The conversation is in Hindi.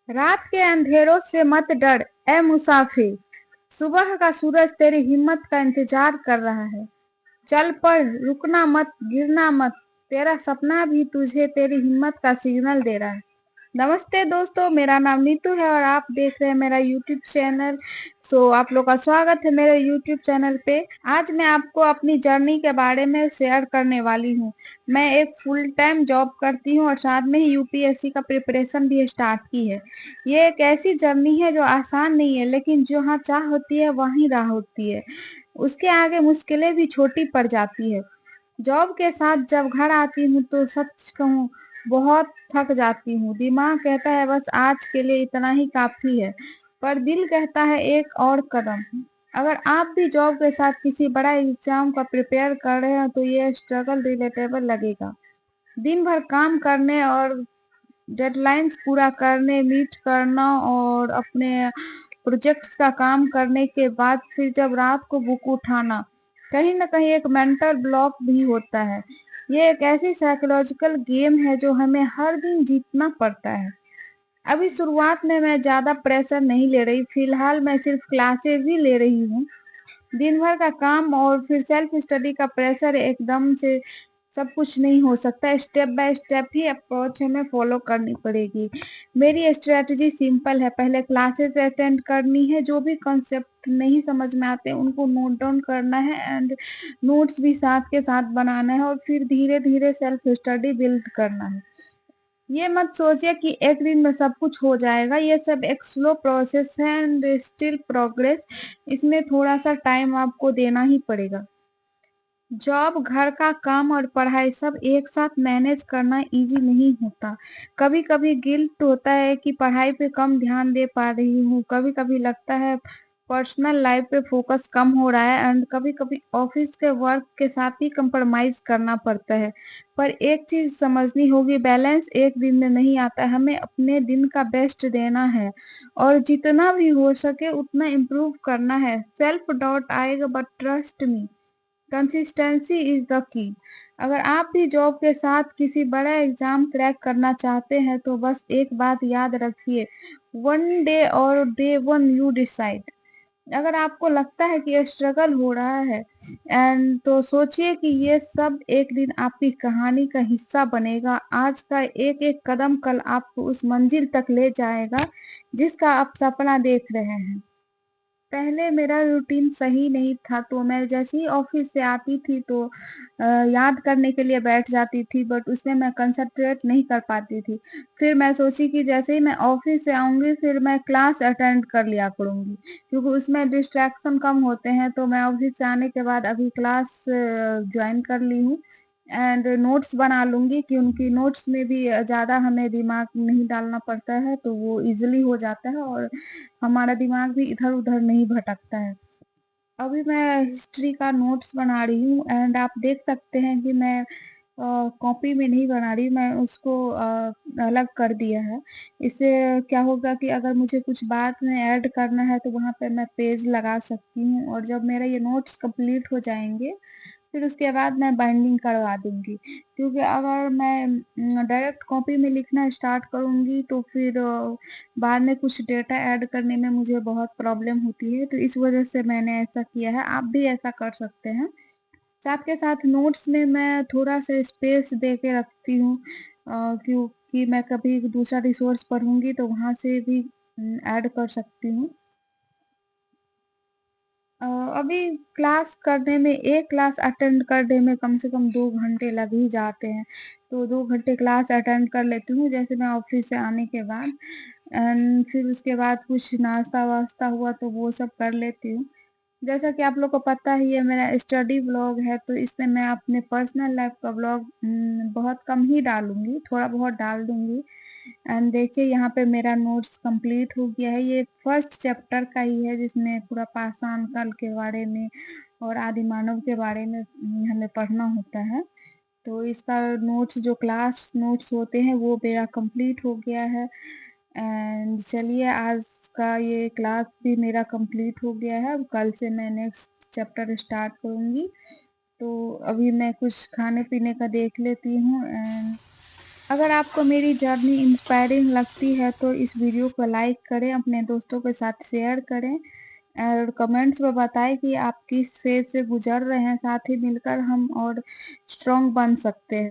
रात के अंधेरों से मत डर ए मुसाफिर। सुबह का सूरज तेरी हिम्मत का इंतजार कर रहा है। चल पड़, रुकना मत, गिरना मत। तेरा सपना भी तुझे तेरी हिम्मत का सिग्नल दे रहा है। नमस्ते दोस्तों, मेरा नाम नीतू है और आप देख रहे हैं मेरा यूट्यूब चैनल। आप लोग का स्वागत है मेरे यूट्यूब चैनल पे। आज मैं आपको अपनी जर्नी के बारे में शेयर करने वाली हूँ। मैं एक फुल टाइम जॉब करती हूँ और साथ में ही यूपीएससी का प्रिपरेशन भी स्टार्ट की है। ये एक ऐसी जर्नी है जो आसान नहीं है, लेकिन जहाँ चाह होती है वहीं राह होती है। उसके आगे मुश्किलें भी छोटी पड़ जाती है। जॉब के साथ जब घर आती हूँ तो सच कहूँ बहुत थक जाती हूँ। दिमाग कहता है बस आज के लिए इतना ही काफी है, पर दिल कहता है एक और कदम। अगर आप भी जॉब के साथ किसी बड़ा एग्जाम का प्रिपेयर कर रहे हैं तो ये स्ट्रगल रिलेटेबल लगेगा। दिन भर काम करने और डेडलाइंस पूरा करने, मीट करना और अपने प्रोजेक्ट्स का काम करने के बाद फिर जब रात को बुक उठाना, कहीं ना कहीं एक मेंटल ब्लॉक भी होता है। ये एक ऐसी साइकोलॉजिकल गेम है जो हमें हर दिन जीतना पड़ता है। अभी शुरुआत में मैं ज्यादा प्रेशर नहीं ले रही, फिलहाल मैं सिर्फ क्लासेस ही ले रही हूँ। दिन भर का काम और फिर सेल्फ स्टडी का प्रेशर एकदम से सब कुछ नहीं हो सकता। Step by step he approach हमें फॉलो करनी पड़ेगी। मेरी स्ट्रेटजी सिंपल है। पहले क्लासेस अटेंड करनी है, जो भी कॉन्सेप्ट नहीं समझ में आते उनको नोट डाउन करना है एंड नोट्स भी साथ के साथ बनाना है और फिर धीरे धीरे सेल्फ स्टडी बिल्ड करना है। ये मत सोचिए कि एक दिन में सब कुछ हो जाएगा। ये सब एक स्लो प्रोसेस है एंड स्टिल प्रोग्रेस। इसमें थोड़ा सा टाइम आपको देना ही पड़ेगा। जॉब, घर का काम और पढ़ाई सब एक साथ मैनेज करना इजी नहीं होता। कभी कभी गिल्ट होता है कि पढ़ाई पे कम ध्यान दे पा रही हूँ, कभी कभी लगता है पर्सनल लाइफ पे फोकस कम हो रहा है एंड कभी कभी ऑफिस के वर्क के साथ ही कंप्रोमाइज करना पड़ता है। पर एक चीज समझनी होगी, बैलेंस एक दिन में नहीं आता। हमें अपने दिन का बेस्ट देना है और जितना भी हो सके उतना इम्प्रूव करना है। सेल्फ डाउट आएगा, but trust me, consistency is the key. अगर आप भी जॉब के साथ किसी बड़ा एग्जाम क्रैक करना चाहते हैं तो बस एक बात याद रखिए, वन डे और डे वन यू डिसाइड। अगर आपको लगता है कि ये स्ट्रगल हो रहा है एंड तो सोचिए कि ये सब एक दिन आपकी कहानी का हिस्सा बनेगा। आज का एक एक कदम कल आपको उस मंजिल तक ले जाएगा जिसका आप सपना देख रहे हैं। पहले मेरा रूटीन सही नहीं था, तो मैं जैसे ही ऑफिस से आती थी तो याद करने के लिए बैठ जाती थी, बट उसमें मैं कंसंट्रेट नहीं कर पाती थी। फिर मैं सोची कि जैसे ही मैं ऑफिस से आऊंगी फिर मैं क्लास अटेंड कर लिया करूंगी, क्योंकि उसमें डिस्ट्रैक्शन कम होते हैं। तो मैं ऑफिस से आने के बाद अभी क्लास ज्वाइन कर ली हूँ एंड नोट्स बना लूंगी कि उनकी नोट्स में भी ज़्यादा हमें दिमाग नहीं डालना पड़ता है, तो वो इजीली हो जाता है और हमारा दिमाग भी इधर उधर नहीं भटकता है। अभी मैं हिस्ट्री का नोट्स बना रही हूँ एंड आप देख सकते हैं कि मैं कॉपी में नहीं बना रही, मैं उसको अलग कर दिया है। इससे क्या होगा कि अगर मुझे कुछ बाद में ऐड करना है तो वहाँ पे मैं पेज लगा सकती हूँ, और जब मेरा ये नोट्स कंप्लीट हो जाएंगे फिर उसके बाद मैं बाइंडिंग करवा दूंगी। क्योंकि अगर मैं डायरेक्ट कॉपी में लिखना स्टार्ट करूंगी तो फिर बाद में कुछ डेटा ऐड करने में मुझे बहुत प्रॉब्लम होती है, तो इस वजह से मैंने ऐसा किया है। आप भी ऐसा कर सकते हैं। साथ के साथ नोट्स में मैं थोड़ा सा स्पेस दे के रखती हूँ, क्योंकि मैं कभी दूसरा रिसोर्स पढ़ूंगी तो वहां से भी ऐड कर सकती हूँ। अ, अभी क्लास करने में, एक क्लास अटेंड करने में कम से कम 2 घंटे लग ही जाते हैं। तो 2 घंटे क्लास अटेंड कर लेती हूँ जैसे मैं ऑफिस से आने के बाद एंड फिर उसके बाद कुछ नाश्ता वास्ता हुआ तो वो सब कर लेती हूँ। जैसा कि आप लोग को पता ही है, मेरा स्टडी ब्लॉग है, तो इसमें मैं अपने पर्सनल लाइफ का ब्लॉग बहुत कम ही डालूंगी, थोड़ा बहुत डाल दूंगी। एंड देखिए यहाँ पे मेरा नोट्स कंप्लीट हो गया है। ये फर्स्ट चैप्टर का ही है जिसमें पूरा पाषाण काल के बारे में और आदि मानव के बारे में हमें पढ़ना होता है। तो इसका नोट्स, जो क्लास नोट्स होते हैं, वो मेरा कंप्लीट हो गया है। एंड चलिए, आज का ये क्लास भी मेरा कंप्लीट हो गया है। अब कल से मैं नेक्स्ट चैप्टर स्टार्ट करूँगी। तो अभी मैं कुछ खाने पीने का देख लेती हूँ एंड अगर आपको मेरी जर्नी इंस्पायरिंग लगती है तो इस वीडियो को लाइक करें, अपने दोस्तों के साथ शेयर करें और कमेंट्स में बताएं कि आप किस फेज से गुजर रहे हैं। साथ ही मिलकर हम और स्ट्रॉन्ग बन सकते हैं।